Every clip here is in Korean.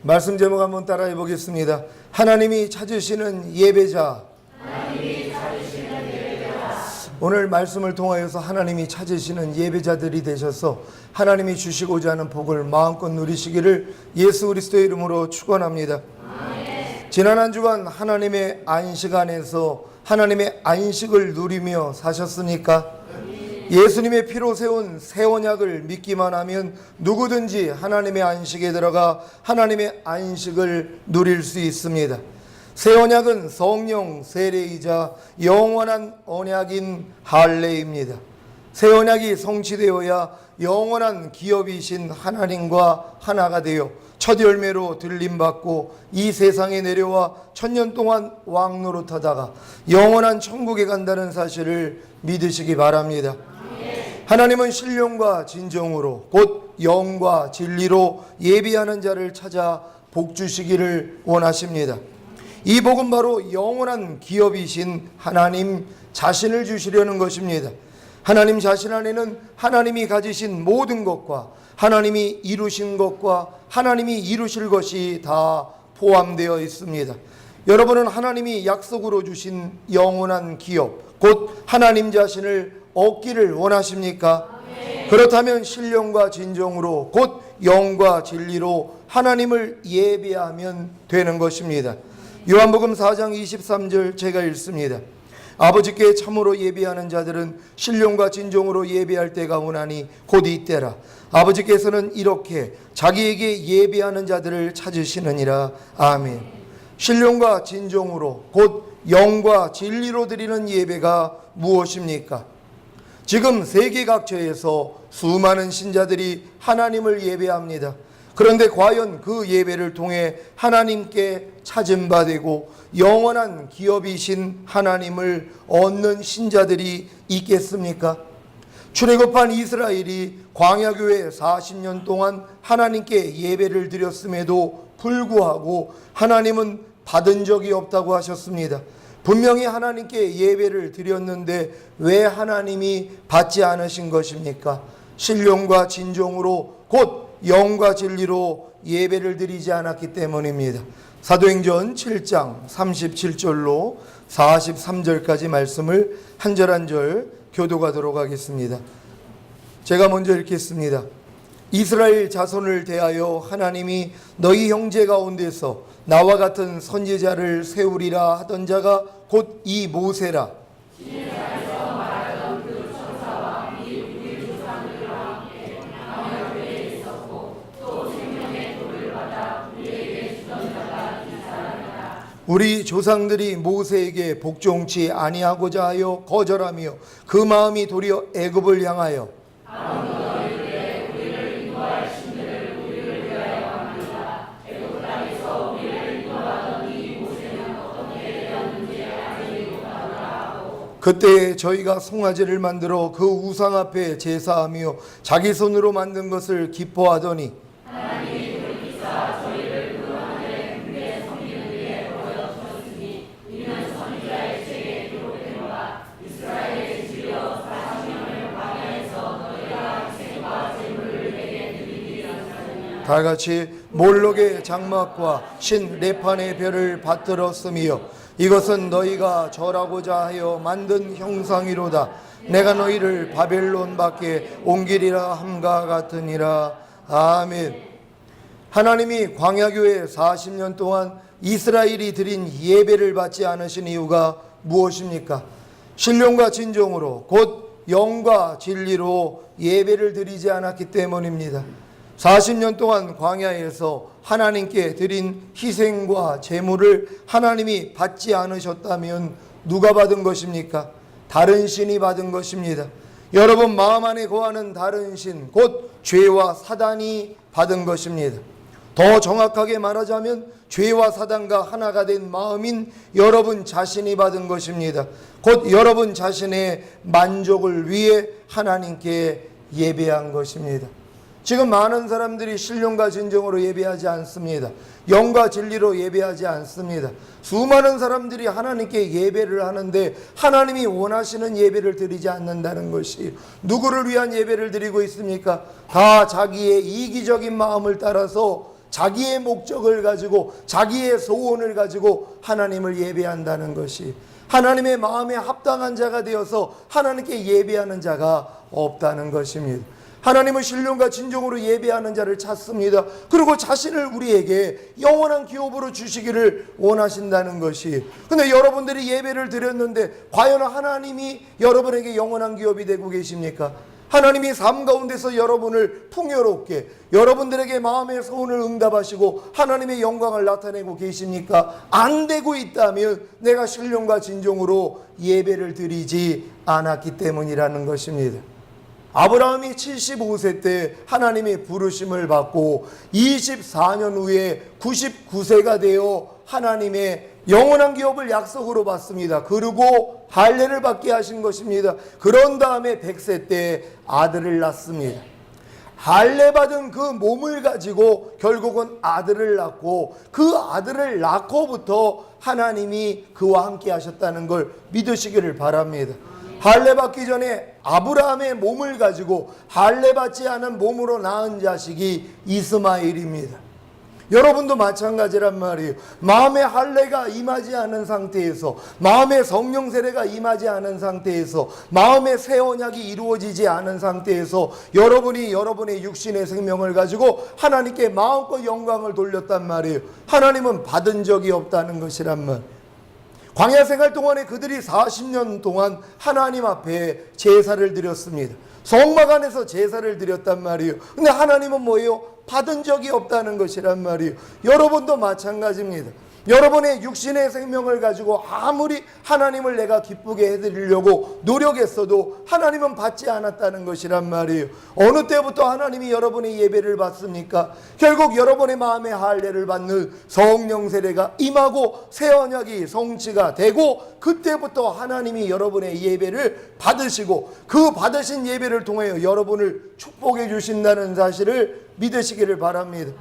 말씀 제목 한번 따라해 보겠습니다. 하나님이 찾으시는 예배자. 오늘 말씀을 통하여서 하나님이 찾으시는 예배자들이 되셔서 하나님이 주시고자 하는 복을 마음껏 누리시기를 예수 그리스도의 이름으로 축원합니다. 지난 한 주간 하나님의 안식 안에서 하나님의 안식을 누리며 사셨습니까? 예수님의 피로 세운 새 언약을 믿기만 하면 누구든지 하나님의 안식에 들어가 하나님의 안식을 누릴 수 있습니다. 새 언약은 성령 세례이자 영원한 언약인 할례입니다. 새 언약이 성취되어야 영원한 기업이신 하나님과 하나가 되어 첫 열매로 들림받고 이 세상에 내려와 천년 동안 왕노릇하다가 영원한 천국에 간다는 사실을 믿으시기 바랍니다. 하나님은 신령과 진정으로 곧 영과 진리로 예비하는 자를 찾아 복 주시기를 원하십니다. 이 복은 바로 영원한 기업이신 하나님 자신을 주시려는 것입니다. 하나님 자신 안에는 하나님이 가지신 모든 것과 하나님이 이루신 것과 하나님이 이루실 것이 다 포함되어 있습니다. 여러분은 하나님이 약속으로 주신 영원한 기업 곧 하나님 자신을 얻기를 원하십니까? 그렇다면 신령과 진정으로 곧 영과 진리로 하나님을 예배하면 되는 것입니다. 요한복음 4장 23절 제가 읽습니다. 아버지께 참으로 예배하는 자들은 신령과 진정으로 예배할 때가 오나니 곧 이때라. 아버지께서는 이렇게 자기에게 예배하는 자들을 찾으시느니라. 아멘. 신령과 진정으로 곧 영과 진리로 드리는 예배가 무엇입니까? 지금 세계 각처에서 수많은 신자들이 하나님을 예배합니다. 그런데 과연 그 예배를 통해 하나님께 찾은 바 되고 영원한 기업이신 하나님을 얻는 신자들이 있겠습니까? 출애굽한 이스라엘이 광야교회 40년 동안 하나님께 예배를 드렸음에도 불구하고 하나님은 받은 적이 없다고 하셨습니다. 분명히 하나님께 예배를 드렸는데 왜 하나님이 받지 않으신 것입니까? 신령과 진정으로 곧 영과 진리로 예배를 드리지 않았기 때문입니다. 사도행전 7장 37절로 43절까지 말씀을 한 절 한 절 교도하도록 하겠습니다. 제가 먼저 읽겠습니다. 이스라엘 자손을 대하여 하나님이 너희 형제 가운데서 나와 같은 선지자를 세우리라 하던 자가 곧 이 모세라. 우리 조상들이 모세에게 복종치 아니하고자 하여 거절하며 그 마음이 도리어 애굽을 향하여 그때 저희가 송아지를 만들어 그 우상 앞에 제사하며 자기 손으로 만든 것을 기뻐하더니 하나님이 돌이키사 저희를 그 하늘의 군대에 섬기는 일에 버려두셨으니 이는 선지자의 책에 기록되노라. 이스라엘의 지리여 40년을 광야에서 너희가 생과 제물을 내게 드리리 하셨느냐. 다같이 몰록의 장막과 신 레판의 별을 받들었으며 이것은 너희가 절하고자 하여 만든 형상이로다. 내가 너희를 바벨론 밖에 옮기리라 함과 같으니라. 아멘. 하나님이 광야교회 40년 동안 이스라엘이 드린 예배를 받지 않으신 이유가 무엇입니까? 신령과 진정으로 곧 영과 진리로 예배를 드리지 않았기 때문입니다. 40년 동안 광야에서 하나님께 드린 희생과 제물을 하나님이 받지 않으셨다면 누가 받은 것입니까? 다른 신이 받은 것입니다. 여러분 마음 안에 거하는 다른 신, 곧 죄와 사단이 받은 것입니다. 더 정확하게 말하자면 죄와 사단과 하나가 된 마음인 여러분 자신이 받은 것입니다. 곧 여러분 자신의 만족을 위해 하나님께 예배한 것입니다. 지금 많은 사람들이 신령과 진정으로 예배하지 않습니다. 영과 진리로 예배하지 않습니다. 수많은 사람들이 하나님께 예배를 하는데 하나님이 원하시는 예배를 드리지 않는다는 것이 누구를 위한 예배를 드리고 있습니까? 다 자기의 이기적인 마음을 따라서 자기의 목적을 가지고 자기의 소원을 가지고 하나님을 예배한다는 것이, 하나님의 마음에 합당한 자가 되어서 하나님께 예배하는 자가 없다는 것입니다. 하나님은 신령과 진정으로 예배하는 자를 찾습니다. 그리고 자신을 우리에게 영원한 기업으로 주시기를 원하신다는 것이, 근데 여러분들이 예배를 드렸는데 과연 하나님이 여러분에게 영원한 기업이 되고 계십니까? 하나님이 삶 가운데서 여러분을 풍요롭게, 여러분들에게 마음의 소원을 응답하시고 하나님의 영광을 나타내고 계십니까? 안 되고 있다면 내가 신령과 진정으로 예배를 드리지 않았기 때문이라는 것입니다. 아브라함이 75세 때 하나님의 부르심을 받고 24년 후에 99세가 되어 하나님의 영원한 기업을 약속으로 받습니다. 그리고 할례를 받게 하신 것입니다. 그런 다음에 100세 때 아들을 낳습니다. 할례 받은 그 몸을 가지고 결국은 아들을 낳고, 그 아들을 낳고부터 하나님이 그와 함께 하셨다는 걸 믿으시기를 바랍니다. 할례 받기 전에 아브라함의 몸을 가지고 할례 받지 않은 몸으로 낳은 자식이 이스마엘입니다. 여러분도 마찬가지란 말이에요. 마음의 할례가 임하지 않은 상태에서, 마음의 성령 세례가 임하지 않은 상태에서, 마음의 새 언약이 이루어지지 않은 상태에서 여러분이 여러분의 육신의 생명을 가지고 하나님께 마음껏 영광을 돌렸단 말이에요. 하나님은 받은 적이 없다는 것이란 말. 광야 생활 동안에 그들이 40년 동안 하나님 앞에 제사를 드렸습니다. 성막 안에서 제사를 드렸단 말이에요. 근데 하나님은 뭐예요? 받은 적이 없다는 것이란 말이에요. 여러분도 마찬가지입니다. 여러분의 육신의 생명을 가지고 아무리 하나님을 내가 기쁘게 해드리려고 노력했어도 하나님은 받지 않았다는 것이란 말이에요. 어느 때부터 하나님이 여러분의 예배를 받습니까? 결국 여러분의 마음의 할례를 받는 성령 세례가 임하고 새 언약이 성취가 되고, 그때부터 하나님이 여러분의 예배를 받으시고 그 받으신 예배를 통하여 여러분을 축복해 주신다는 사실을 믿으시기를 바랍니다.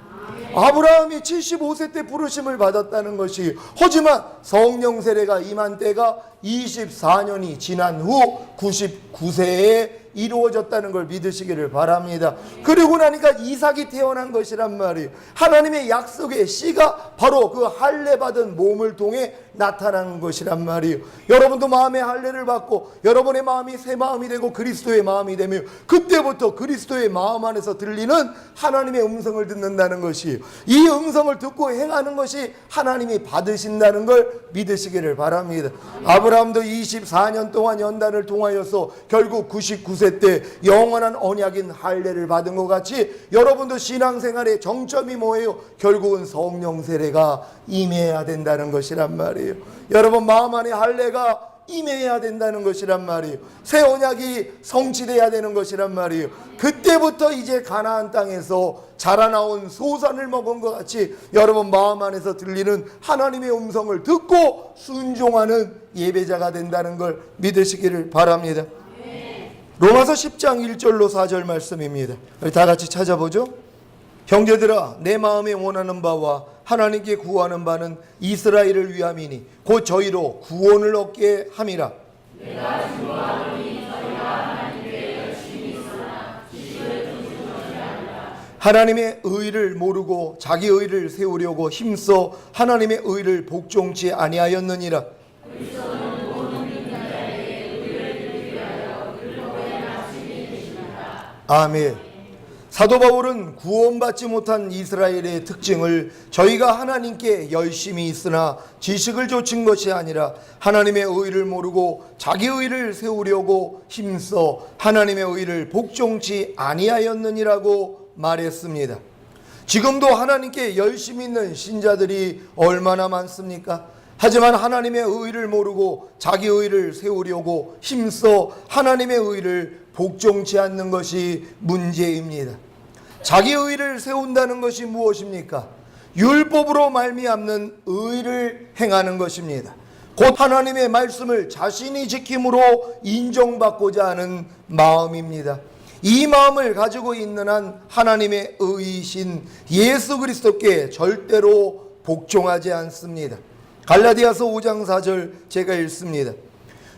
아브라함이 75세 때 부르심을 받았다는 것이, 하지만 성령 세례가 임한 때가 24년이 지난 후 99세에 이루어졌다는 걸 믿으시기를 바랍니다. 그리고 나니까 이삭이 태어난 것이란 말이에요. 하나님의 약속의 씨가 바로 그 할례 받은 몸을 통해 나타난 것이란 말이에요. 여러분도 마음의 할례를 받고 여러분의 마음이 새 마음이 되고 그리스도의 마음이 되며, 그때부터 그리스도의 마음 안에서 들리는 하나님의 음성을 듣는다는 것이에요. 이 음성을 듣고 행하는 것이 하나님이 받으신다는 걸 믿으시기를 바랍니다. 아브라함도 24년 동안 연단을 통하여서 결국 99세 때 영원한 언약인 할례를 받은 것 같이, 여러분도 신앙생활의 정점이 뭐예요? 결국은 성령 세례가 임해야 된다는 것이란 말이에요. 여러분 마음 안에 할례가 임해야 된다는 것이란 말이에요. 새 언약이 성취돼야 되는 것이란 말이에요. 그때부터 이제 가나안 땅에서 자라나온 소산을 먹은 것 같이 여러분 마음 안에서 들리는 하나님의 음성을 듣고 순종하는 예배자가 된다는 걸 믿으시기를 바랍니다. 로마서 10장 1절로 4절 말씀입니다. 우리 다 같이 찾아보죠. 형제들아, 내 마음에 원하는 바와 하나님께 구하는 바는 이스라엘을 위함이니 곧 저희로 구원을 얻게 함이라. 내가 주하노니 저희가 하나님께 열심히 있으나 지식을 존중하지 않는다. 하나님의 의를 모르고 자기 의를 세우려고 힘써 하나님의 의를 복종치 아니하였느니라. 그리스도는 모든 믿는 자에게 의를 드리기 위하여 그리스도의 말씀이 되십니다. 아멘. 사도 바울은 구원받지 못한 이스라엘의 특징을 저희가 하나님께 열심히 있으나 지식을 좇은 것이 아니라 하나님의 의를 모르고 자기 의를 세우려고 힘써 하나님의 의를 복종치 아니하였느니라고 말했습니다. 지금도 하나님께 열심히 있는 신자들이 얼마나 많습니까? 하지만 하나님의 의를 모르고 자기 의를 세우려고 힘써 하나님의 의를 복종치 않는 것이 문제입니다. 자기 의를 세운다는 것이 무엇입니까? 율법으로 말미암는 의를 행하는 것입니다. 곧 하나님의 말씀을 자신이 지킴으로 인정받고자 하는 마음입니다. 이 마음을 가지고 있는 한 하나님의 의이신 예수 그리스도께 절대로 복종하지 않습니다. 갈라디아서 5장 4절 제가 읽습니다.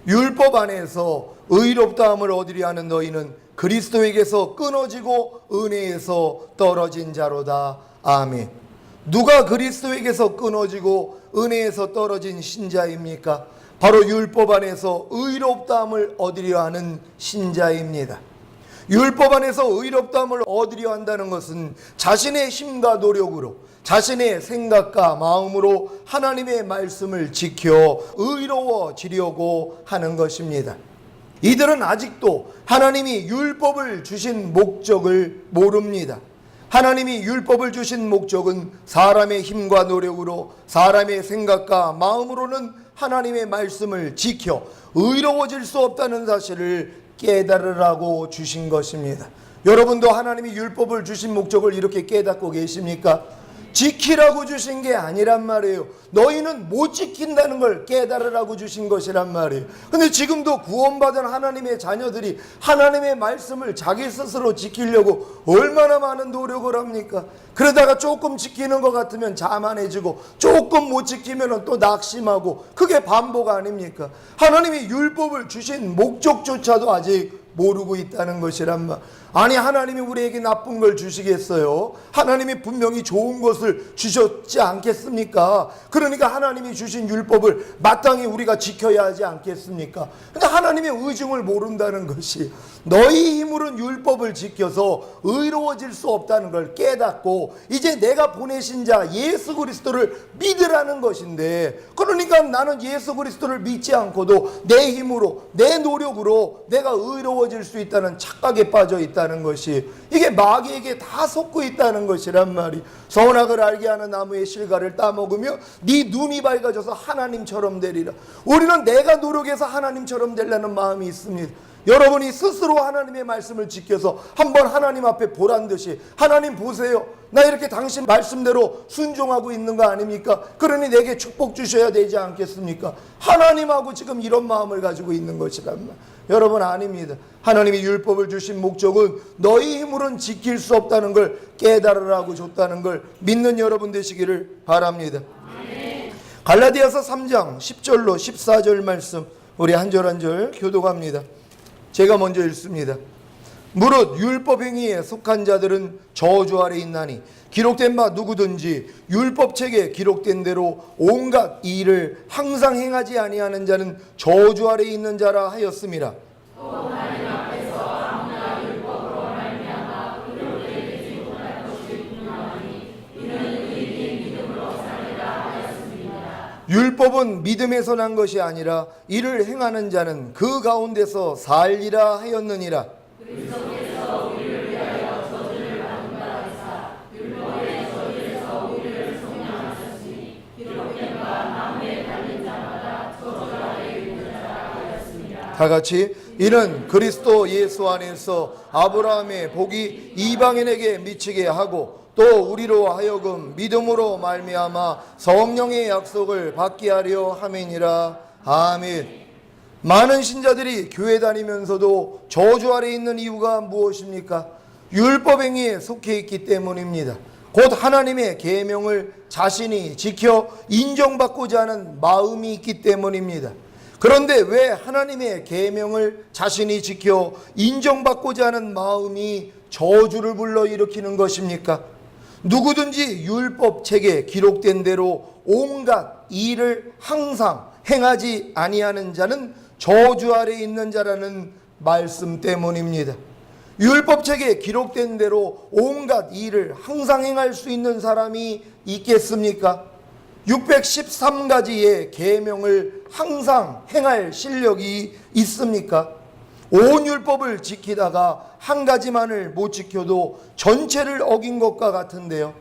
율법 안에서 의롭다함을 얻으려 하는 너희는 그리스도에게서 끊어지고 은혜에서 떨어진 자로다. 아멘. 누가 그리스도에게서 끊어지고 은혜에서 떨어진 신자입니까? 바로 율법 안에서 의롭다함을 얻으려 하는 신자입니다. 율법 안에서 의롭다함을 얻으려 한다는 것은 자신의 힘과 노력으로, 자신의 생각과 마음으로 하나님의 말씀을 지켜 의로워지려고 하는 것입니다. 이들은 아직도 하나님이 율법을 주신 목적을 모릅니다. 하나님이 율법을 주신 목적은 사람의 힘과 노력으로, 사람의 생각과 마음으로는 하나님의 말씀을 지켜 의로워질 수 없다는 사실을 깨달으라고 주신 것입니다. 여러분도 하나님이 율법을 주신 목적을 이렇게 깨닫고 계십니까? 지키라고 주신 게 아니란 말이에요. 너희는 못 지킨다는 걸 깨달으라고 주신 것이란 말이에요. 근데 지금도 구원받은 하나님의 자녀들이 하나님의 말씀을 자기 스스로 지키려고 얼마나 많은 노력을 합니까? 그러다가 조금 지키는 것 같으면 자만해지고 조금 못 지키면 또 낙심하고, 그게 반복 아닙니까? 하나님이 율법을 주신 목적조차도 아직 모르고 있다는 것이란 말. 아니, 하나님이 우리에게 나쁜 걸 주시겠어요? 하나님이 분명히 좋은 것을 주셨지 않겠습니까? 그러니까 하나님이 주신 율법을 마땅히 우리가 지켜야 하지 않겠습니까? 근데 하나님의 의중을 모른다는 것이, 너희 힘으로는 율법을 지켜서 의로워질 수 없다는 걸 깨닫고 이제 내가 보내신 자 예수 그리스도를 믿으라는 것인데, 그러니까 나는 예수 그리스도를 믿지 않고도 내 힘으로, 내 노력으로 내가 의로워질 수 있다는 착각에 빠져 있다는 것이, 이게 마귀에게 다 속고 있다는 것이란 말이. 선악을 알게 하는 나무의 실과를 따먹으며 네 눈이 밝아져서 하나님처럼 되리라. 우리는 내가 노력해서 하나님처럼 되려는 마음이 있습니다. 여러분이 스스로 하나님의 말씀을 지켜서 한번 하나님 앞에 보란 듯이, 하나님 보세요, 나 이렇게 당신 말씀대로 순종하고 있는 거 아닙니까? 그러니 내게 축복 주셔야 되지 않겠습니까? 하나님하고 지금 이런 마음을 가지고 있는 것이란 말. 여러분, 아닙니다. 하나님이 율법을 주신 목적은 너희 힘으로는 지킬 수 없다는 걸 깨달으라고 줬다는 걸 믿는 여러분 되시기를 바랍니다. 갈라디아서 3장 10절로 14절 말씀, 우리 한 절 한 절 교독합니다. 제가 먼저 읽습니다. 무릇 율법 행위에 속한 자들은 저주 아래 있나니 기록된 바 누구든지 율법책에 기록된 대로 온갖 이 일을 항상 행하지 아니하는 자는 저주 아래 있는 자라 하였음이라. 율법은 믿음에서 난 것이 아니라 이를 행하는 자는 그 가운데서 살리라 하였느니라. 다 같이, 이는 그리스도 예수 안에서 아브라함의 복이 이방인에게 미치게 하고 또 우리로 하여금 믿음으로 말미암아 성령의 약속을 받게 하려 함이니라. 아멘. 많은 신자들이 교회 다니면서도 저주 아래 있는 이유가 무엇입니까? 율법 행위에 속해 있기 때문입니다. 곧 하나님의 계명을 자신이 지켜 인정받고자 하는 마음이 있기 때문입니다. 그런데 왜 하나님의 계명을 자신이 지켜 인정받고자 하는 마음이 저주를 불러일으키는 것입니까? 누구든지 율법책에 기록된 대로 온갖 일을 항상 행하지 아니하는 자는 저주 아래 있는 자라는 말씀 때문입니다. 율법책에 기록된 대로 온갖 일을 항상 행할 수 있는 사람이 있겠습니까? 613가지의 계명을 항상 행할 실력이 있습니까? 온 율법을 지키다가 한 가지만을 못 지켜도 전체를 어긴 것과 같은데요.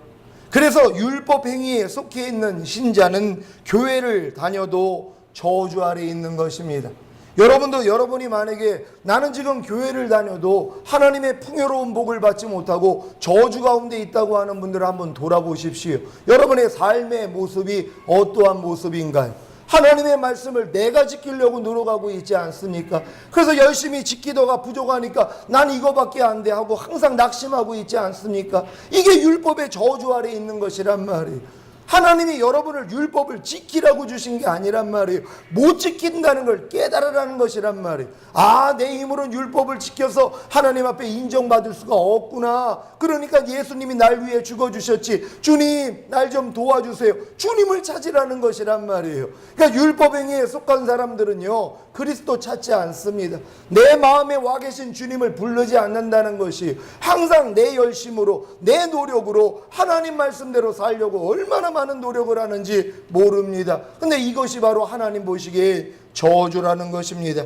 그래서 율법 행위에 속해 있는 신자는 교회를 다녀도 저주 아래 있는 것입니다. 여러분도 여러분이 만약에 나는 지금 교회를 다녀도 하나님의 풍요로운 복을 받지 못하고 저주 가운데 있다고 하는 분들을 한번 돌아보십시오. 여러분의 삶의 모습이 어떠한 모습인가요? 하나님의 말씀을 내가 지키려고 노력하고 있지 않습니까? 그래서 열심히 지키다가 부족하니까 난 이거밖에 안 돼 하고 항상 낙심하고 있지 않습니까? 이게 율법의 저주 아래 있는 것이란 말이에요. 하나님이 여러분을 율법을 지키라고 주신 게 아니란 말이에요. 못 지킨다는 걸 깨달으라는 것이란 말이에요. 아, 내 힘으로는 율법을 지켜서 하나님 앞에 인정받을 수가 없구나. 그러니까 예수님이 날 위해 죽어주셨지. 주님, 날 좀 도와주세요. 주님을 찾으라는 것이란 말이에요. 그러니까 율법 행위에 속한 사람들은요, 그리스도 찾지 않습니다. 내 마음에 와 계신 주님을 부르지 않는다는 것이 항상 내 열심으로, 내 노력으로 하나님 말씀대로 살려고 얼마나 많은 노력을 하는지 모릅니다. 근데 이것이 바로 하나님 보시기에 저주라는 것입니다.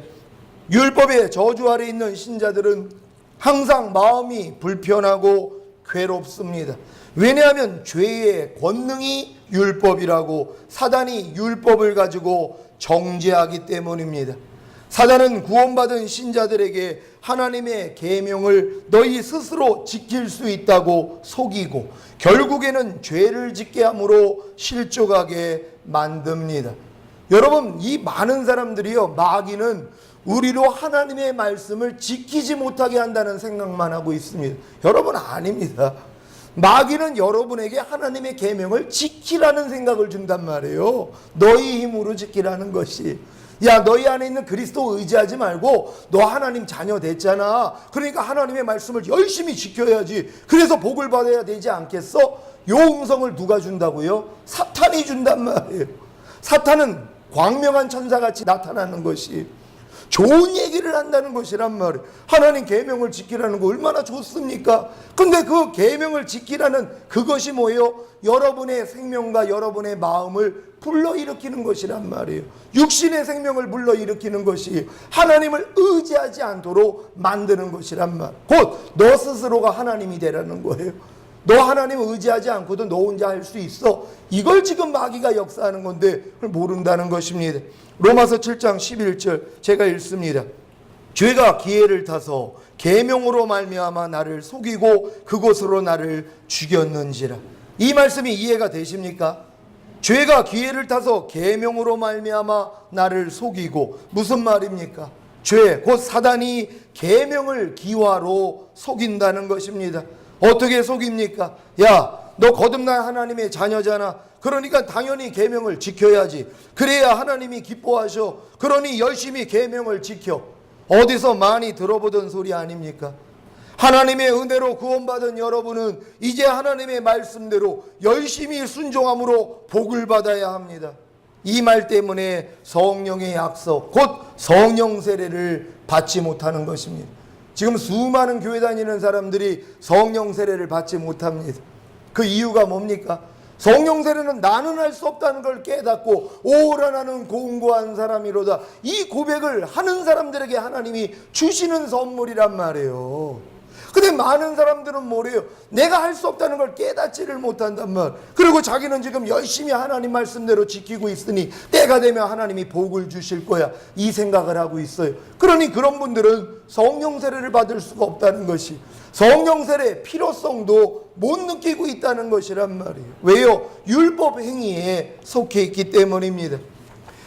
율법의 저주 아래 있는 신자들은 항상 마음이 불편하고 괴롭습니다. 왜냐하면 죄의 권능이 율법이라고 사단이 율법을 가지고 정죄하기 때문입니다. 사단은 구원받은 신자들에게 하나님의 계명을 너희 스스로 지킬 수 있다고 속이고 결국에는 죄를 짓게 함으로 실족하게 만듭니다. 여러분, 이 많은 사람들이요, 마귀는 우리로 하나님의 말씀을 지키지 못하게 한다는 생각만 하고 있습니다. 여러분, 아닙니다. 마귀는 여러분에게 하나님의 계명을 지키라는 생각을 준단 말이에요. 너희 힘으로 지키라는 것이. 야, 너희 안에 있는 그리스도 의지하지 말고 너 하나님 자녀 됐잖아. 그러니까 하나님의 말씀을 열심히 지켜야지. 그래서 복을 받아야 되지 않겠어? 요 음성을 누가 준다고요? 사탄이 준단 말이에요. 사탄은 광명한 천사같이 나타나는 것이 좋은 얘기를 한다는 것이란 말이에요. 하나님 계명을 지키라는 거 얼마나 좋습니까? 근데 그 계명을 지키라는 그것이 뭐예요? 여러분의 생명과 여러분의 마음을 불러일으키는 것이란 말이에요. 육신의 생명을 불러일으키는 것이 하나님을 의지하지 않도록 만드는 것이란 말. 곧 너 스스로가 하나님이 되라는 거예요. 너 하나님 의지하지 않고도 너 혼자 할 수 있어. 이걸 지금 마귀가 역사하는 건데 그걸 모른다는 것입니다. 로마서 7장 11절 제가 읽습니다. 죄가 기회를 타서 계명으로 말미암아 나를 속이고 그곳으로 나를 죽였는지라. 이 말씀이 이해가 되십니까? 죄가 기회를 타서 계명으로 말미암아 나를 속이고, 무슨 말입니까? 죄, 곧 사단이 계명을 기화로 속인다는 것입니다. 어떻게 속입니까? 야, 너 거듭난 하나님의 자녀잖아. 그러니까 당연히 계명을 지켜야지. 그래야 하나님이 기뻐하셔. 그러니 열심히 계명을 지켜. 어디서 많이 들어보던 소리 아닙니까? 하나님의 은혜로 구원받은 여러분은 이제 하나님의 말씀대로 열심히 순종함으로 복을 받아야 합니다. 이 말 때문에 성령의 약속, 곧 성령 세례를 받지 못하는 것입니다. 지금 수많은 교회 다니는 사람들이 성령 세례를 받지 못합니다. 그 이유가 뭡니까? 성령 세례는 나는 할 수 없다는 걸 깨닫고 오라 나는 공고한 사람이로다, 이 고백을 하는 사람들에게 하나님이 주시는 선물이란 말이에요. 근데 많은 사람들은 뭐래요? 내가 할 수 없다는 걸 깨닫지를 못한단 말. 그리고 자기는 지금 열심히 하나님 말씀대로 지키고 있으니 때가 되면 하나님이 복을 주실 거야, 이 생각을 하고 있어요. 그러니 그런 분들은 성령 세례를 받을 수가 없다는 것이, 성령 세례의 필요성도 못 느끼고 있다는 것이란 말이에요. 왜요? 율법 행위에 속해 있기 때문입니다.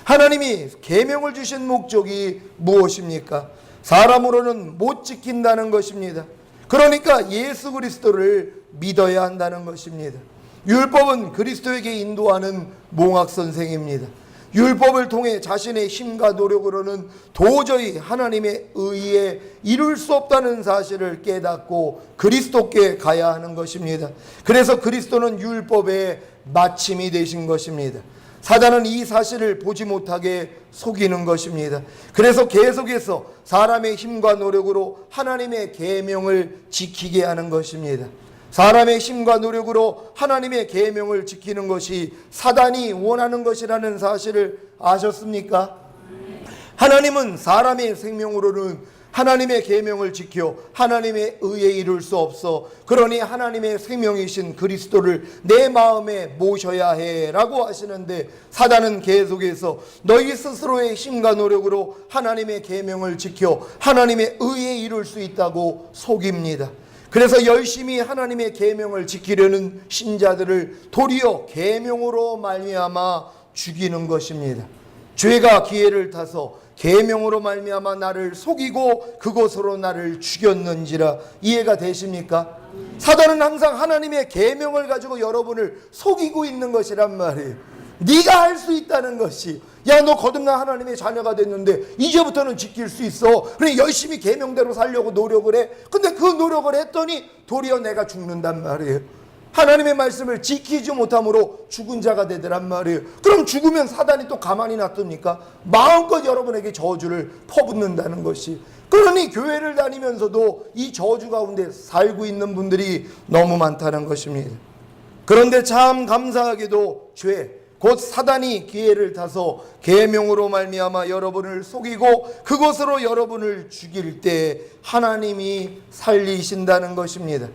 하나님이 계명을 주신 목적이 무엇입니까? 사람으로는 못 지킨다는 것입니다. 그러니까 예수 그리스도를 믿어야 한다는 것입니다. 율법은 그리스도에게 인도하는 몽학 선생입니다. 율법을 통해 자신의 힘과 노력으로는 도저히 하나님의 의에 이룰 수 없다는 사실을 깨닫고 그리스도께 가야 하는 것입니다. 그래서 그리스도는 율법의 마침이 되신 것입니다. 사단은 이 사실을 보지 못하게 속이는 것입니다. 그래서 계속해서 사람의 힘과 노력으로 하나님의 계명을 지키게 하는 것입니다. 사람의 힘과 노력으로 하나님의 계명을 지키는 것이 사단이 원하는 것이라는 사실을 아셨습니까? 하나님은 사람의 생명으로는 하나님의 계명을 지켜 하나님의 의에 이룰 수 없어. 그러니 하나님의 생명이신 그리스도를 내 마음에 모셔야 해 라고 하시는데, 사단은 계속해서 너희 스스로의 힘과 노력으로 하나님의 계명을 지켜 하나님의 의에 이룰 수 있다고 속입니다. 그래서 열심히 하나님의 계명을 지키려는 신자들을 도리어 계명으로 말미암아 죽이는 것입니다. 죄가 기회를 타서 계명으로 말미암아 나를 속이고 그것으로 나를 죽였는지라. 이해가 되십니까? 사단은 항상 하나님의 계명을 가지고 여러분을 속이고 있는 것이란 말이에요. 네가 할 수 있다는 것이, 야, 너 거듭난 하나님의 자녀가 됐는데 이제부터는 지킬 수 있어. 그래, 열심히 계명대로 살려고 노력을 해. 근데 그 노력을 했더니 도리어 내가 죽는단 말이에요. 하나님의 말씀을 지키지 못함으로 죽은 자가 되더란 말이에요. 그럼 죽으면 사단이 또 가만히 놔둡니까? 마음껏 여러분에게 저주를 퍼붓는다는 것이. 그러니 교회를 다니면서도 이 저주 가운데 살고 있는 분들이 너무 많다는 것입니다. 그런데 참 감사하게도 죄, 곧 사단이 기회를 타서 계명으로 말미암아 여러분을 속이고 그것으로 여러분을 죽일 때 하나님이 살리신다는 것입니다.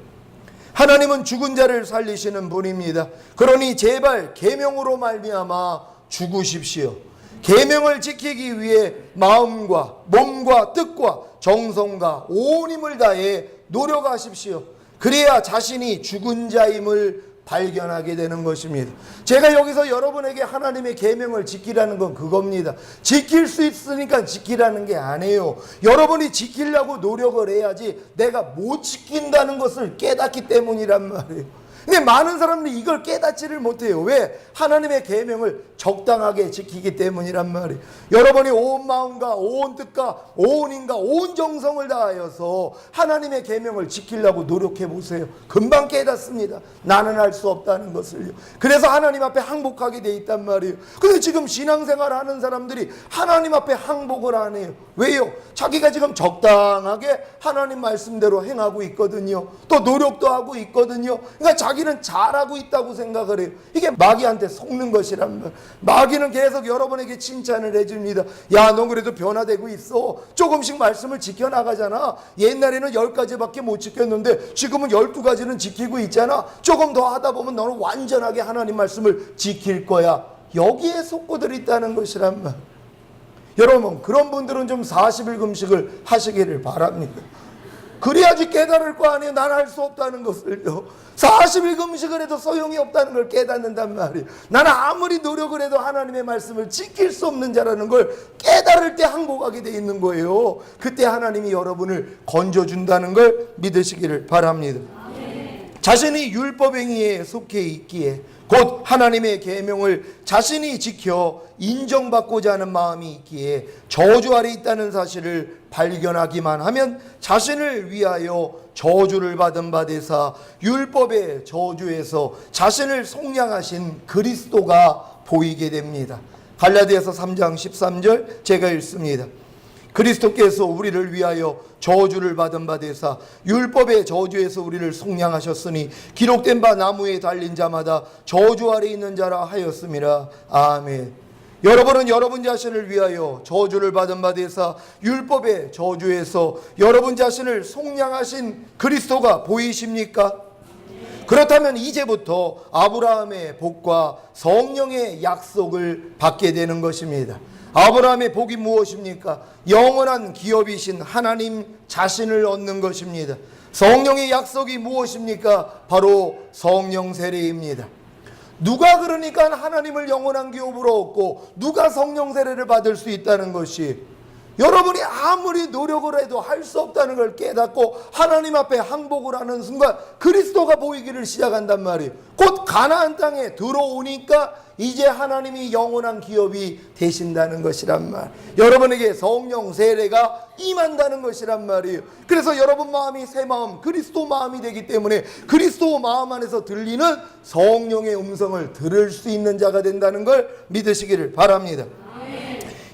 하나님은 죽은 자를 살리시는 분입니다. 그러니 제발 계명으로 말미암아 죽으십시오. 계명을 지키기 위해 마음과 몸과 뜻과 정성과 온 힘을 다해 노력하십시오. 그래야 자신이 죽은 자임을 발견하게 되는 것입니다. 제가 여기서 여러분에게 하나님의 계명을 지키라는 건 그겁니다. 지킬 수 있으니까 지키라는 게 아니에요. 여러분이 지키려고 노력을 해야지 내가 못 지킨다는 것을 깨닫기 때문이란 말이에요. 근데 많은 사람들이 이걸 깨닫지를 못해요. 왜? 하나님의 계명을 적당하게 지키기 때문이란 말이에요. 여러분이 온 마음과 온 뜻과 온 힘과 온 정성을 다하여서 하나님의 계명을 지키려고 노력해 보세요. 금방 깨닫습니다. 나는 할 수 없다는 것을요. 그래서 하나님 앞에 항복하게 돼 있단 말이에요. 근데 지금 신앙생활 하는 사람들이 하나님 앞에 항복을 안 해요. 왜요? 자기가 지금 적당하게 하나님 말씀대로 행하고 있거든요. 또 노력도 하고 있거든요. 그러니까 자기는 잘하고 있다고 생각을 해요. 이게 마귀한테 속는 것이란 말. 마귀는 계속 여러분에게 칭찬을 해줍니다. 야, 너 그래도 변화되고 있어. 조금씩 말씀을 지켜나가잖아. 옛날에는 10가지밖에 못 지켰는데 지금은 12가지는 지키고 있잖아. 조금 더 하다 보면 너는 완전하게 하나님 말씀을 지킬 거야. 여기에 속고들 있다는 것이란 말. 여러분, 그런 분들은 좀 40일 금식을 하시기를 바랍니다. 그래야지 깨달을 거 아니에요. 난 할 수 없다는 것을요. 40일 금식을 해도 소용이 없다는 걸 깨닫는단 말이에요. 나는 아무리 노력을 해도 하나님의 말씀을 지킬 수 없는 자라는 걸 깨달을 때 항복하게 돼 있는 거예요. 그때 하나님이 여러분을 건져준다는 걸 믿으시기를 바랍니다. 자신이 율법행위에 속해 있기에 곧 하나님의 계명을 자신이 지켜 인정받고자 하는 마음이 있기에 저주 아래 있다는 사실을 발견하기만 하면 자신을 위하여 저주를 받은 바 되사 율법의 저주에서 자신을 속량하신 그리스도가 보이게 됩니다. 갈라디아서 3장 13절 제가 읽습니다. 그리스도께서 우리를 위하여 저주를 받은 바 되사 율법의 저주에서 우리를 속량하셨으니 기록된 바 나무에 달린 자마다 저주 아래 있는 자라 하였음이라. 아멘. 여러분은 여러분 자신을 위하여 저주를 받은 바 되사 율법의 저주에서 여러분 자신을 속량하신 그리스도가 보이십니까? 그렇다면 이제부터 아브라함의 복과 성령의 약속을 받게 되는 것입니다. 아브라함의 복이 무엇입니까? 영원한 기업이신 하나님 자신을 얻는 것입니다. 성령의 약속이 무엇입니까? 바로 성령 세례입니다. 누가 그러니까 하나님을 영원한 기업으로 얻고 누가 성령 세례를 받을 수 있다는 것이, 여러분이 아무리 노력을 해도 할 수 없다는 걸 깨닫고 하나님 앞에 항복을 하는 순간 그리스도가 보이기를 시작한단 말이에요. 곧 가나안 땅에 들어오니까 이제 하나님이 영원한 기업이 되신다는 것이란 말. 여러분에게 성령 세례가 임한다는 것이란 말이에요. 그래서 여러분 마음이 새 마음, 그리스도 마음이 되기 때문에 그리스도 마음 안에서 들리는 성령의 음성을 들을 수 있는 자가 된다는 걸 믿으시기를 바랍니다.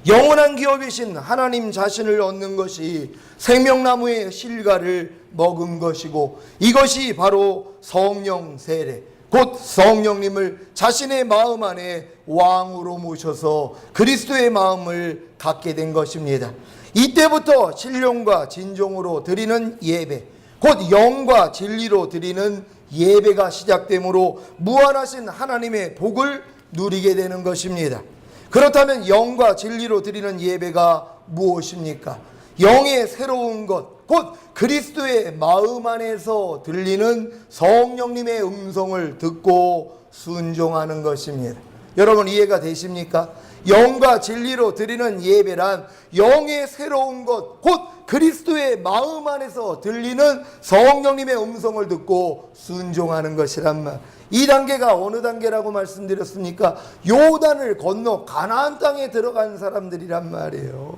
영원한 기업이신 하나님 자신을 얻는 것이 생명나무의 실과를 먹은 것이고, 이것이 바로 성령 세례, 곧 성령님을 자신의 마음 안에 왕으로 모셔서 그리스도의 마음을 갖게 된 것입니다. 이때부터 신령과 진정으로 드리는 예배, 곧 영과 진리로 드리는 예배가 시작되므로 무한하신 하나님의 복을 누리게 되는 것입니다. 그렇다면 영과 진리로 드리는 예배가 무엇입니까? 영의 새로운 것, 곧 그리스도의 마음 안에서 들리는 성령님의 음성을 듣고 순종하는 것입니다. 여러분 이해가 되십니까? 영과 진리로 드리는 예배란 영의 새로운 것, 곧 그리스도의 마음 안에서 들리는 성령님의 음성을 듣고 순종하는 것이란 말. 이 단계가 어느 단계라고 말씀드렸습니까? 요단을 건너 가나안 땅에 들어간 사람들이란 말이에요.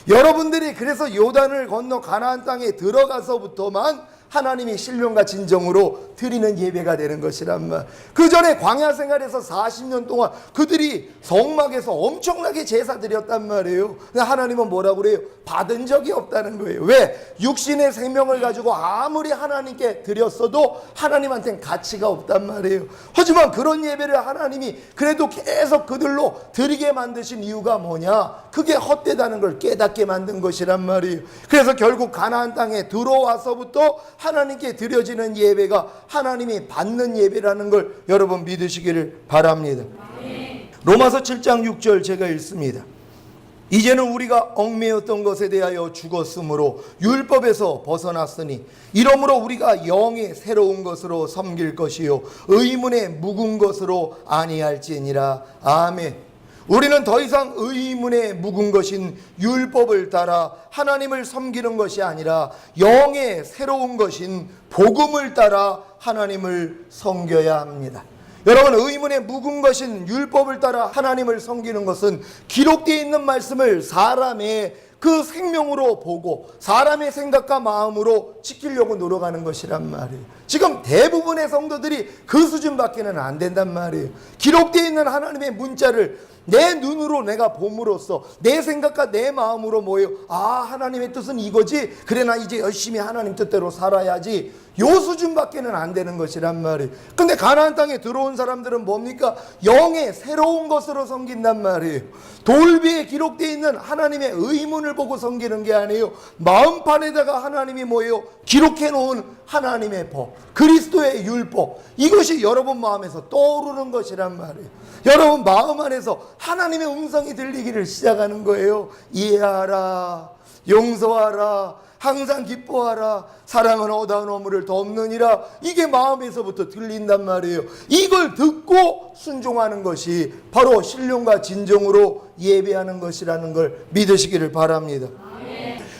여러분들이 그래서 요단을 건너 가나안 땅에 들어가서부터만 하나님이 신령과 진정으로 드리는 예배가 되는 것이란 말. 그 전에 광야 생활에서 40년 동안 그들이 성막에서 엄청나게 제사 드렸단 말이에요. 근데 하나님은 뭐라고 그래요? 받은 적이 없다는 거예요. 왜? 육신의 생명을 가지고 아무리 하나님께 드렸어도 하나님한테는 가치가 없단 말이에요. 하지만 그런 예배를 하나님이 그래도 계속 그들로 드리게 만드신 이유가 뭐냐? 그게 헛되다는 걸 깨닫게 만든 것이란 말이에요. 그래서 결국 가나안 땅에 들어와서부터 하나님께 드려지는 예배가 하나님이 받는 예배라는 걸 여러분 믿으시기를 바랍니다. 로마서 7장 6절 제가 읽습니다. 이제는 우리가 얽매였던 것에 대하여 죽었으므로 율법에서 벗어났으니 이러므로 우리가 영의 새로운 것으로 섬길 것이요 의문의 묵은 것으로 아니할지니라. 아멘. 우리는 더 이상 의문에 묵은 것인 율법을 따라 하나님을 섬기는 것이 아니라 영의 새로운 것인 복음을 따라 하나님을 섬겨야 합니다. 여러분, 의문에 묵은 것인 율법을 따라 하나님을 섬기는 것은 기록되어 있는 말씀을 사람의 그 생명으로 보고 사람의 생각과 마음으로 지키려고 노력하는 것이란 말이에요. 지금 대부분의 성도들이 그 수준밖에는 안 된단 말이에요. 기록되어 있는 하나님의 문자를 내 눈으로 내가 봄으로써 내 생각과 내 마음으로 뭐예요? 아, 하나님의 뜻은 이거지? 그래, 나 이제 열심히 하나님 뜻대로 살아야지. 요 수준밖에는 안 되는 것이란 말이에요. 근데 가나안 땅에 들어온 사람들은 뭡니까? 영의 새로운 것으로 섬긴단 말이에요. 돌비에 기록되어 있는 하나님의 의문을 보고 섬기는 게 아니에요. 마음판에다가 하나님이 뭐예요? 기록해 놓은 하나님의 법, 그리스도의 율법, 이것이 여러분 마음에서 떠오르는 것이란 말이에요. 여러분 마음 안에서 하나님의 음성이 들리기를 시작하는 거예요. 이해하라, 용서하라, 항상 기뻐하라, 사랑은 어다운 어물을 덮느니라. 이게 마음에서부터 들린단 말이에요. 이걸 듣고 순종하는 것이 바로 신령과 진정으로 예배하는 것이라는 걸 믿으시기를 바랍니다.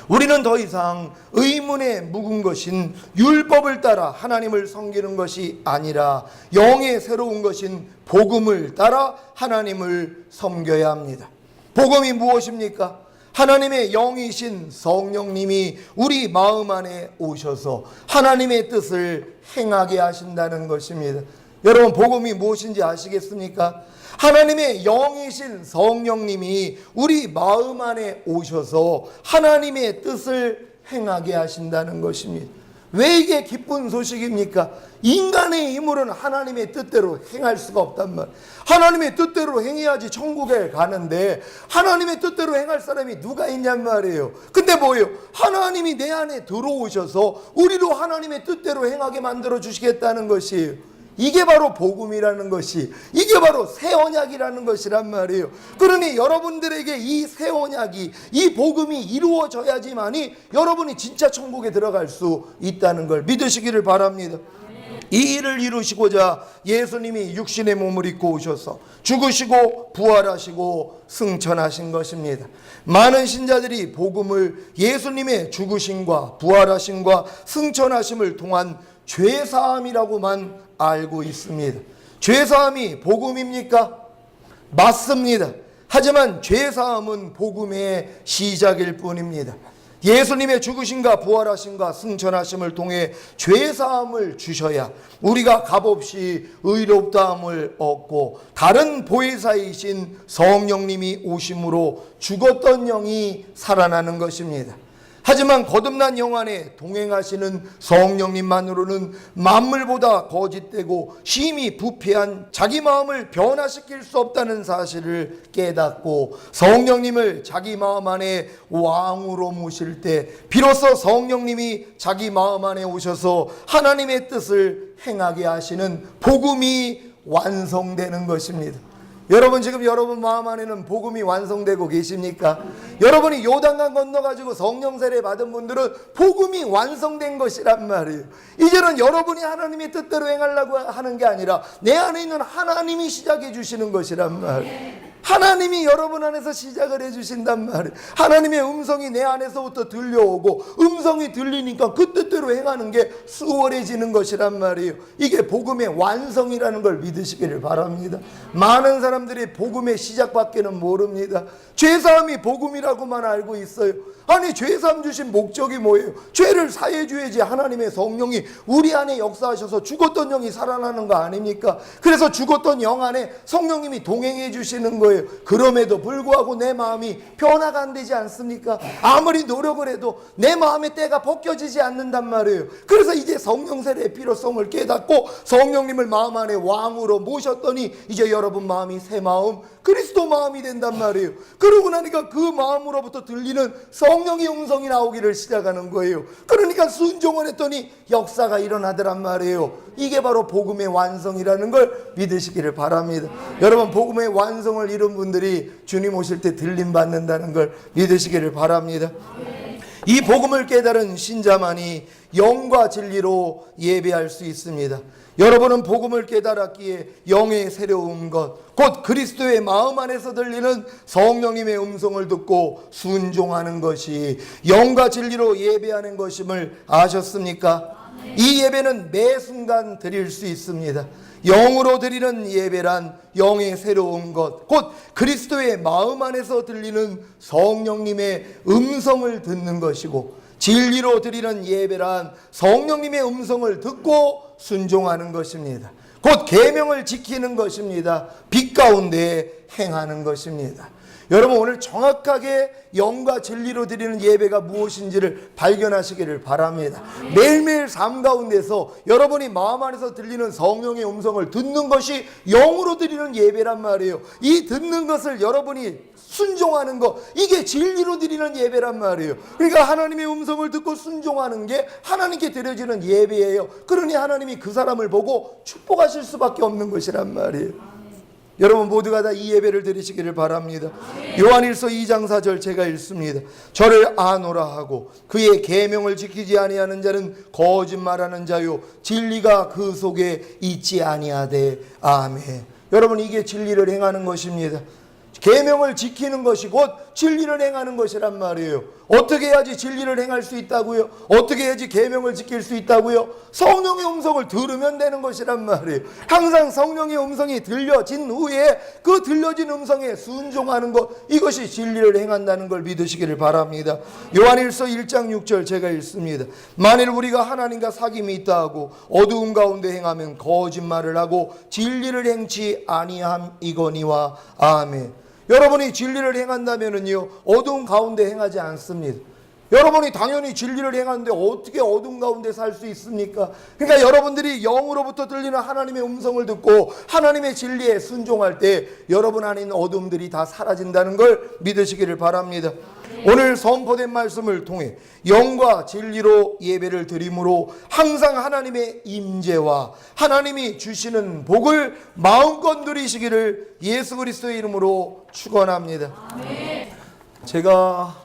우리는 더 이상 의문에 묵은 것인 율법을 따라 하나님을 섬기는 것이 아니라 영의 새로운 것인 복음을 따라 하나님을 섬겨야 합니다. 복음이 무엇입니까? 하나님의 영이신 성령님이 우리 마음 안에 오셔서 하나님의 뜻을 행하게 하신다는 것입니다. 여러분, 복음이 무엇인지 아시겠습니까? 하나님의 영이신 성령님이 우리 마음 안에 오셔서 하나님의 뜻을 행하게 하신다는 것입니다. 왜 이게 기쁜 소식입니까? 인간의 힘으로는 하나님의 뜻대로 행할 수가 없단 말. 하나님의 뜻대로 행해야지 천국에 가는데 하나님의 뜻대로 행할 사람이 누가 있냔 말이에요. 근데 뭐예요? 하나님이 내 안에 들어오셔서 우리로 하나님의 뜻대로 행하게 만들어 주시겠다는 것이에요. 이게 바로 복음이라는 것이, 이게 바로 새 언약이라는 것이란 말이에요. 그러니 여러분들에게 이 새 언약이, 이 복음이 이루어져야지만이 여러분이 진짜 천국에 들어갈 수 있다는 걸 믿으시기를 바랍니다. 이 일을 이루시고자 예수님이 육신의 몸을 입고 오셔서 죽으시고 부활하시고 승천하신 것입니다. 많은 신자들이 복음을 예수님의 죽으심과 부활하심과 승천하심을 통한 죄사함이라고만 알고 있습니다. 죄사함이 복음입니까? 맞습니다. 하지만 죄사함은 복음의 시작일 뿐입니다. 예수님의 죽으심과 부활하심과 승천하심을 통해 죄사함을 주셔야 우리가 값없이 의롭다함을 얻고 다른 보혜사이신 성령님이 오심으로 죽었던 영이 살아나는 것입니다. 하지만 거듭난 영 안에 동행하시는 성령님만으로는 만물보다 거짓되고 심히 부패한 자기 마음을 변화시킬 수 없다는 사실을 깨닫고 성령님을 자기 마음 안에 왕으로 모실 때 비로소 성령님이 자기 마음 안에 오셔서 하나님의 뜻을 행하게 하시는 복음이 완성되는 것입니다. 여러분 지금 여러분 마음 안에는 복음이 완성되고 계십니까? 여러분이 요단강 건너가지고 성령 세례 받은 분들은 복음이 완성된 것이란 말이에요. 이제는 여러분이 하나님의 뜻대로 행하려고 하는 게 아니라 내 안에 있는 하나님이 시작해 주시는 것이란 말이에요. 하나님이 여러분 안에서 시작을 해주신단 말이에요. 하나님의 음성이 내 안에서부터 들려오고 음성이 들리니까 그 뜻대로 행하는 게 수월해지는 것이란 말이에요. 이게 복음의 완성이라는 걸 믿으시기를 바랍니다. 많은 사람들이 복음의 시작밖에는 모릅니다. 죄사함이 복음이라고만 알고 있어요. 아니 죄사함 주신 목적이 뭐예요? 죄를 사해 줘야지 하나님의 성령이 우리 안에 역사하셔서 죽었던 영이 살아나는 거 아닙니까? 그래서 죽었던 영 안에 성령님이 동행해 주시는 거예요. 그럼에도 불구하고 내 마음이 변화가 안 되지 않습니까? 아무리 노력을 해도 내 마음의 때가 벗겨지지 않는단 말이에요. 그래서 이제 성령 세례의 필요성을 깨닫고 성령님을 마음 안에 왕으로 모셨더니 이제 여러분 마음이 새 마음, 그리스도 마음이 된단 말이에요. 그러고 나니까 그 마음으로부터 들리는 성령의 음성이 나오기를 시작하는 거예요. 그러니까 순종을 했더니 역사가 일어나더란 말이에요. 이게 바로 복음의 완성이라는 걸 믿으시기를 바랍니다. 여러분 복음의 완성을 이룬 분들이 주님 오실 때 들림 받는다는 걸 믿으시기를 바랍니다. 이 복음을 깨달은 신자만이 영과 진리로 예배할 수 있습니다. 여러분은 복음을 깨달았기에 영의 새로운 것, 곧 그리스도의 마음 안에서 들리는 성령님의 음성을 듣고 순종하는 것이 영과 진리로 예배하는 것임을 아셨습니까? 이 예배는 매 순간 드릴 수 있습니다. 영으로 드리는 예배란 영의 새로운 것, 곧 그리스도의 마음 안에서 들리는 성령님의 음성을 듣는 것이고, 진리로 드리는 예배란 성령님의 음성을 듣고 순종하는 것입니다. 곧 계명을 지키는 것입니다. 빛 가운데 행하는 것입니다. 여러분 오늘 정확하게 영과 진리로 드리는 예배가 무엇인지를 발견하시기를 바랍니다. 매일매일 삶 가운데서 여러분이 마음 안에서 들리는 성령의 음성을 듣는 것이 영으로 드리는 예배란 말이에요. 이 듣는 것을 여러분이 순종하는 것, 이게 진리로 드리는 예배란 말이에요. 그러니까 하나님의 음성을 듣고 순종하는 게 하나님께 드려지는 예배예요. 그러니 하나님이 그 사람을 보고 축복하실 수밖에 없는 것이란 말이에요. 여러분 모두가 다 이 예배를 드리시기를 바랍니다. 요한일서 2장 4절 제가 읽습니다. 저를 아노라 하고 그의 계명을 지키지 아니하는 자는 거짓말하는 자요 진리가 그 속에 있지 아니하되. 아멘. 여러분 이게 진리를 행하는 것입니다. 계명을 지키는 것이 곧 진리를 행하는 것이란 말이에요. 어떻게 해야지 진리를 행할 수 있다고요? 어떻게 해야지 계명을 지킬 수 있다고요? 성령의 음성을 들으면 되는 것이란 말이에요. 항상 성령의 음성이 들려진 후에 그 들려진 음성에 순종하는 것, 이것이 진리를 행한다는 걸 믿으시기를 바랍니다. 요한일서 1장 6절 제가 읽습니다. 만일 우리가 하나님과 사귐이 있다 하고 어두운 가운데 행하면 거짓말을 하고 진리를 행치 아니함이거니와. 아멘. 여러분이 진리를 행한다면은요 어두운 가운데 행하지 않습니다. 여러분이 당연히 진리를 행하는데 어떻게 어두운 가운데 살 수 있습니까? 그러니까 여러분들이 영으로부터 들리는 하나님의 음성을 듣고 하나님의 진리에 순종할 때 여러분 안에 있는 어둠들이 다 사라진다는 걸 믿으시기를 바랍니다. 오늘 선포된 말씀을 통해 영과 진리로 예배를 드림으로 항상 하나님의 임재와 하나님이 주시는 복을 마음껏 누리시기를 예수 그리스도의 이름으로 축원합니다. 제가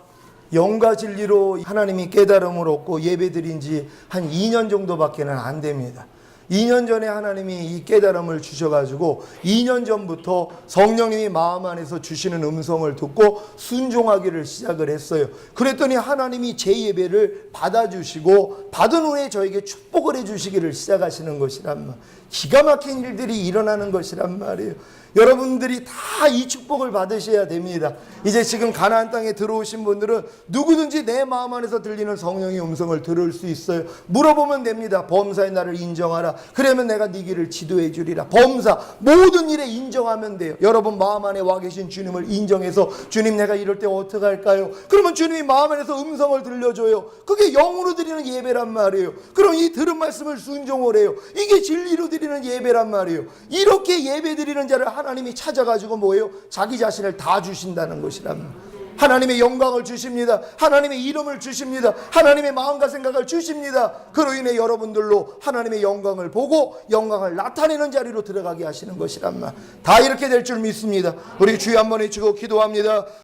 영과 진리로 하나님이 깨달음을 얻고 예배 드린 지 한 2년 정도밖에는 안 됩니다. 2년 전에 하나님이 이 깨달음을 주셔가지고 2년 전부터 성령님이 마음 안에서 주시는 음성을 듣고 순종하기를 시작을 했어요. 그랬더니 하나님이 제 예배를 받아주시고 받은 후에 저에게 축복을 해주시기를 시작하시는 것이란 말. 기가 막힌 일들이 일어나는 것이란 말이에요. 여러분들이 다 이 축복을 받으셔야 됩니다. 이제 지금 가나안 땅에 들어오신 분들은 누구든지 내 마음 안에서 들리는 성령의 음성을 들을 수 있어요. 물어보면 됩니다. 범사의 나를 인정하라. 그러면 내가 네 길을 지도해 주리라. 범사 모든 일에 인정하면 돼요. 여러분 마음 안에 와 계신 주님을 인정해서 주님 내가 이럴 때 어떻게 할까요? 그러면 주님이 마음 안에서 음성을 들려줘요. 그게 영으로 드리는 예배란 말이에요. 그럼 이 들은 말씀을 순종을 해요. 이게 진리로 드리는 예배란 말이에요. 이렇게 예배 드리는 자를 하나님이 찾아가지고 뭐예요? 자기 자신을 다 주신다는 것이란 말이에요. 하나님의 영광을 주십니다. 하나님의 이름을 주십니다. 하나님의 마음과 생각을 주십니다. 그로 인해 여러분들로 하나님의 영광을 보고 영광을 나타내는 자리로 들어가게 하시는 것이란 말, 다 이렇게 될 줄 믿습니다. 우리 주여 한번 외치고 기도합니다.